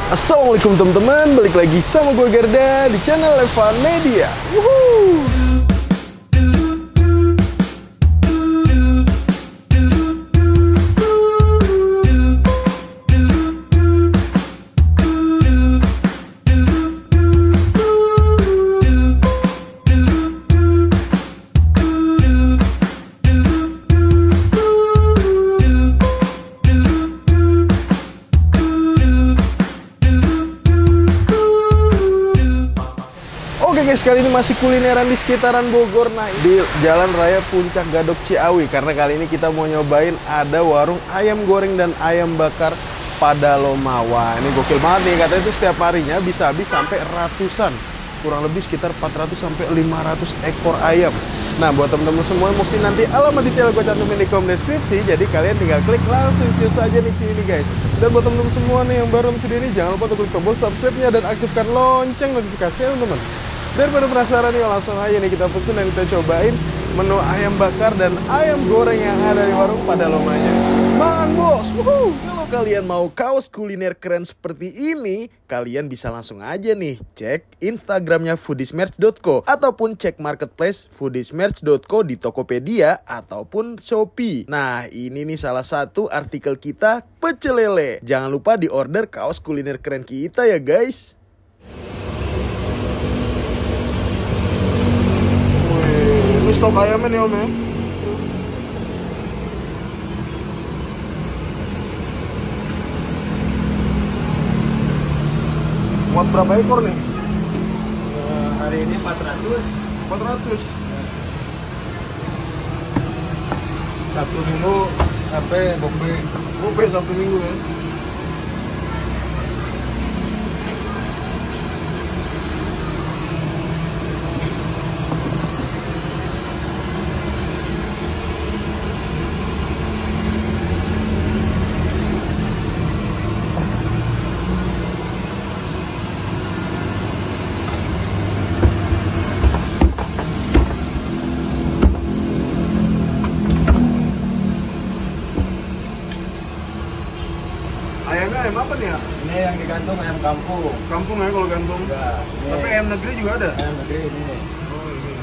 Assalamualaikum teman-teman, balik lagi sama gue Garda di channel Levan Media. Woohoo! Oke guys, kali ini masih kulineran di sekitaran Bogor. Nah, di Jalan Raya Puncak Gadok Ciawi. Karena kali ini kita mau nyobain ada warung ayam goreng dan ayam bakar pada Lomawa. Ini gokil banget nih, katanya itu setiap harinya bisa habis sampai ratusan. Kurang lebih sekitar 400 sampai 500 ekor ayam. Nah, buat temen-temen semua mesti nanti alamat detail gue cantumin di kolom deskripsi. Jadi kalian tinggal klik langsung cus aja nih sini nih guys. Dan buat temen-temen semua nih yang baru nonton video ini, jangan lupa untuk klik tombol subscribe-nya dan aktifkan lonceng notifikasinya teman-teman. Daripada penasaran nih, langsung aja nih kita pesen dan kita cobain menu ayam bakar dan ayam goreng yang ada di warung pada Lomanya. Makan bos! Woohoo! Kalau kalian mau kaos kuliner keren seperti ini, kalian bisa langsung aja nih cek Instagramnya foodiesmerch.co ataupun cek marketplace foodiesmerch.co di Tokopedia ataupun Shopee. Nah, ini nih salah satu artikel kita pecel lele. Jangan lupa di order kaos kuliner keren kita ya guys. Ini stok ayamnya nih om ya. Muat berapa ekor nih? Hari ini 400. 400. Sabtu Minggu sampai Gope Sabtu Minggu ya. Ayamnya ayam apa nih ya? ini yang digantung ayam kampung. Kampung ya kalau gantung. Enggak, Tapi ayam negeri juga ada? ayam negeri ini. Oh ini.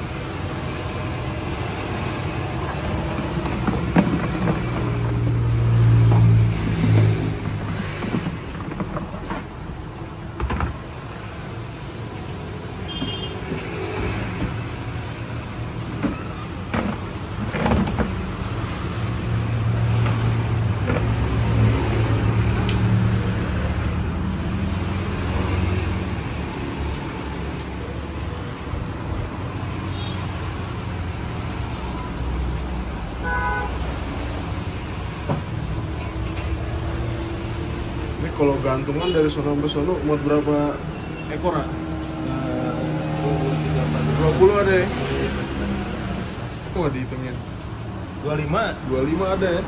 Ini kalau gantungan dari sono sampai sono muat berapa ekor ah? 20 ada ya? Wah dihitungin 25 ada ya?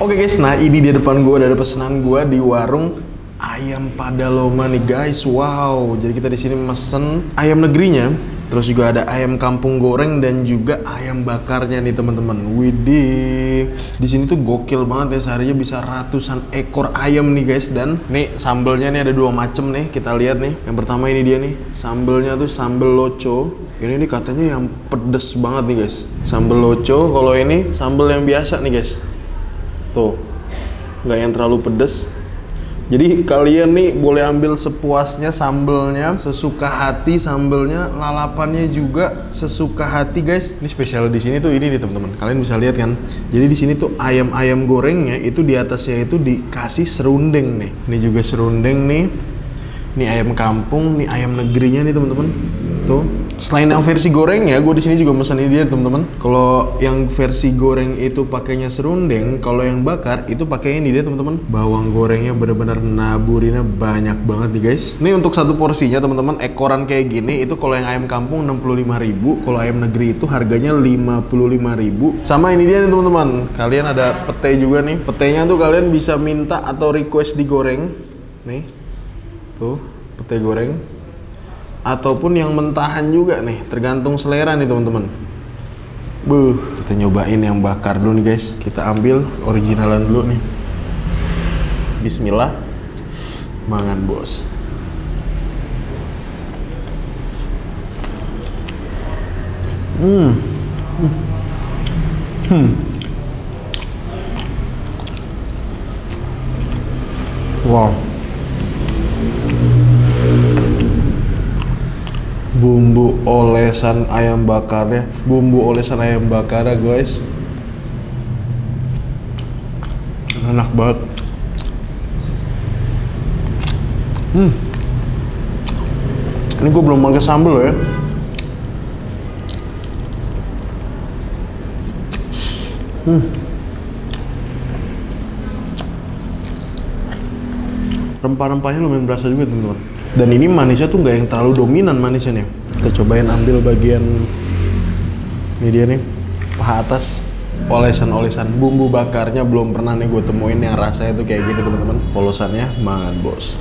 Oke guys, nah ini di depan gue ada pesanan gue di warung ayam Padaloma nih guys. Wow, jadi kita di sini mesen ayam negerinya, terus juga ada ayam kampung goreng dan juga ayam bakarnya nih teman-teman. Widih, di sini tuh gokil banget ya, seharinya bisa ratusan ekor ayam nih guys. Dan nih sambelnya nih ada dua macem nih, kita lihat nih. Yang pertama ini dia nih, sambelnya tuh sambel loco. Ini nih katanya yang pedes banget nih guys, sambel loco. Kalau ini sambel yang biasa nih guys. Tuh, nggak yang terlalu pedes. Jadi kalian nih boleh ambil sepuasnya sambelnya, sesuka hati sambelnya, lalapannya juga sesuka hati guys. Ini spesial di sini tuh ini nih teman-teman. Kalian bisa lihat kan. Jadi di sini tuh ayam-ayam gorengnya itu di atasnya itu dikasih serundeng nih. Ini juga serundeng nih. Ini ayam kampung, nih ayam negerinya nih teman-teman. Tuh. Selain yang versi gorengnya, gue di sini juga mesen ini dia teman-teman. Kalau yang versi goreng itu pakainya serundeng, kalau yang bakar itu pakai ini dia teman-teman. Bawang gorengnya bener-bener naburinnya banyak banget nih guys. Ini untuk satu porsinya teman-teman, ekoran kayak gini itu kalau yang ayam kampung 65.000, kalau ayam negeri itu harganya 55.000. Sama ini dia nih teman-teman. Kalian ada pete juga nih. Petenya tuh kalian bisa minta atau request digoreng. Nih. Tuh, pete goreng. Ataupun yang mentahan juga nih, tergantung selera nih teman-teman. Kita nyobain yang bakar dulu nih guys. Kita ambil originalan dulu nih. Bismillah, mangan bos. Wow. Bumbu olesan ayam bakarnya, guys, enak banget. Ini gue belum pakai sambal loh ya. Rempah-rempahnya lumayan berasa juga teman-teman. Dan ini manisnya tuh nggak yang terlalu dominan manisnya nih. Kita cobain ambil bagian ini dia nih, paha atas, olesan-olesan bumbu bakarnya belum pernah nih gue temuin yang rasanya tuh kayak gini teman-teman. Polosannya mangan bos.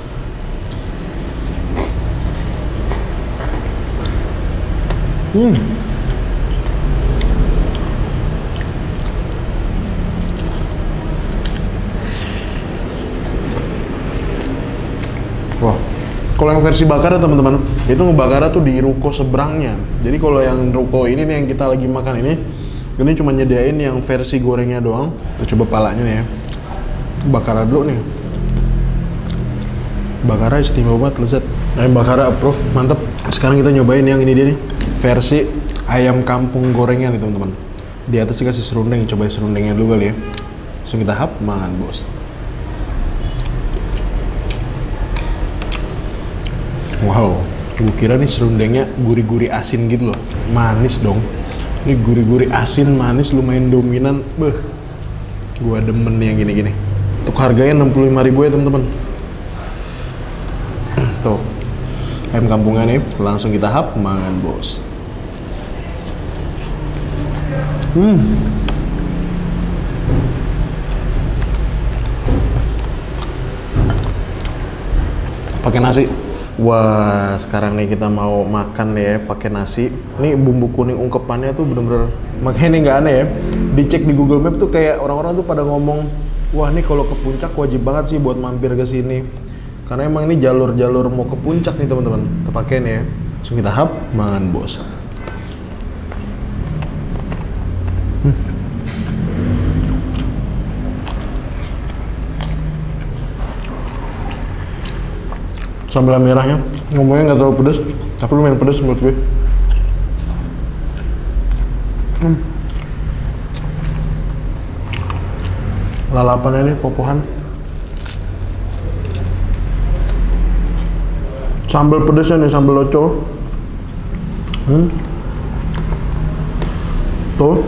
Wah. Kalau yang versi bakar ya teman-teman, itu ngebakarnya tuh di ruko seberangnya. Jadi kalau yang ruko ini nih yang kita lagi makan ini cuma nyediain yang versi gorengnya doang. Kita coba palanya nih ya. Bakarnya dulu nih. Bakarnya istimewa banget, lezat. Ayam bakarnya approve, mantep. Sekarang kita nyobain yang ini dia nih, versi ayam kampung gorengnya nih teman-teman. Di atas dikasih serundeng, cobain serundengnya dulu kali ya. Langsung kita hap, mangan bos. Wow, gue kira nih serundengnya gurih-gurih asin gitu loh. Manis dong. Ini gurih-gurih asin, manis, lumayan dominan. Gua demen nih yang gini-gini. Untuk harganya 65.000 ya teman-teman. Tuh, ayam kampungnya nih, langsung kita hap, mangan bos. Pakai nasi. Wah, sekarang nih kita mau makan ya pakai nasi. Ini bumbu kuning ungkepannya tuh bener-bener, makanya ini nggak aneh ya. Dicek di Google Map tuh kayak orang-orang tuh pada ngomong, wah nih kalau ke puncak wajib banget sih buat mampir ke sini. Karena emang ini jalur-jalur mau ke puncak nih teman-teman. Kita pakai nih ya. Langsung kita hap, mangan bos. Sambal merahnya ngomongnya nggak terlalu pedas, tapi lumayan pedas menurut gue. Lalapannya ini popohan. Sambal pedasnya nih, sambal loco. Tuh,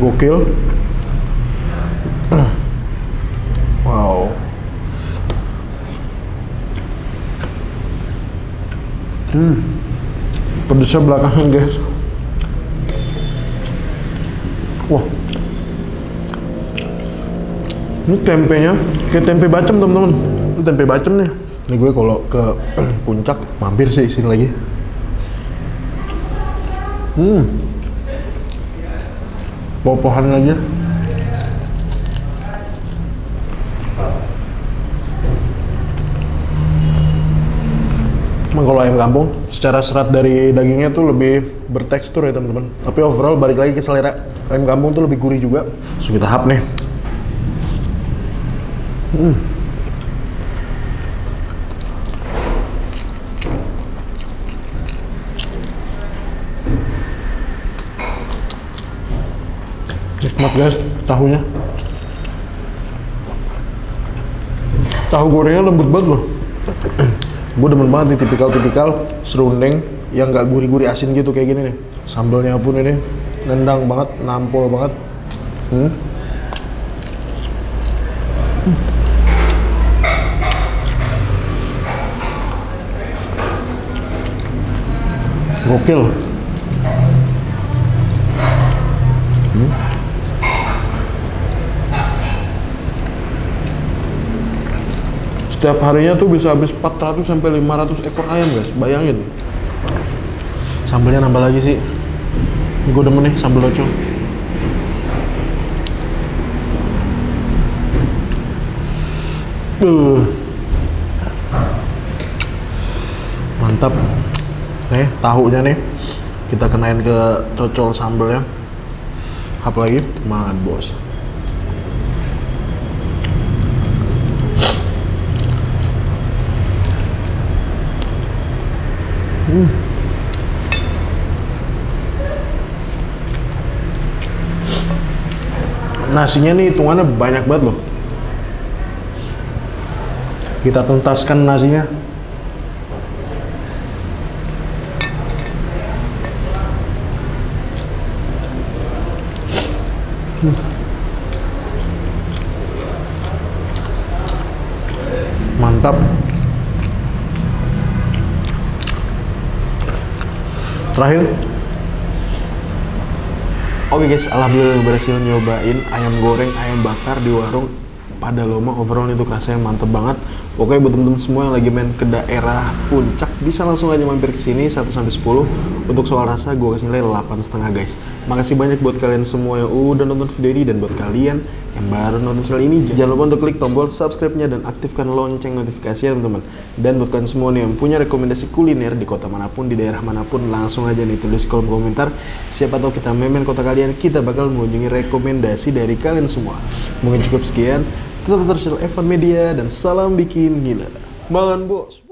gokil. Wow. Pedasnya belakangan guys. Wah. Ini tempenya kayak tempe bacem teman-teman. Ini tempe bacem nih. Ini gue kalau ke Puncak mampir sih sini lagi. Popohan aja. Emang kalau ayam kampung secara serat dari dagingnya tuh lebih bertekstur ya teman-teman. Tapi overall balik lagi ke selera. Ayam kampung tuh lebih gurih juga. So kita hap nih. Nikmat guys, tahunya. Tahu gorengnya lembut banget loh. Gue demen banget nih tipikal serundeng yang nggak gurih-gurih asin gitu kayak gini nih. Sambalnya pun ini nendang banget, nampol banget. Gokil. Setiap harinya tuh bisa habis 400 sampai 500 ekor ayam guys, bayangin. Sambalnya nambah lagi sih. Gue demen nih sambal loco. Mantap. Nih tahunya nih kita kenain ke cocol sambalnya. Hap lagi, makan bos. Nasinya nih hitungannya banyak banget loh. Kita tuntaskan nasinya. Mantap. Terakhir, oke guys, alhamdulillah berhasil nyobain ayam goreng, ayam bakar di warung Padaloma. Overall itu rasanya mantep banget. Pokoknya buat temen-temen semua yang lagi main ke daerah Puncak bisa langsung aja mampir ke sini 1 sampai 10. Untuk soal rasa gue kasih nilai 8,5 guys. Makasih banyak buat kalian semua yang udah nonton video ini, dan buat kalian yang baru nonton channel ini jangan lupa untuk klik tombol subscribe-nya dan aktifkan lonceng notifikasi ya teman-teman. Dan buat kalian semua nih yang punya rekomendasi kuliner di kota manapun, di daerah manapun, langsung aja nih tulis kolom komentar. Siapa tahu kita memen kota kalian, kita bakal mengunjungi rekomendasi dari kalian semua. Mungkin cukup sekian. Tetap terus channel Evan Media dan salam bikin gila. Makan bos.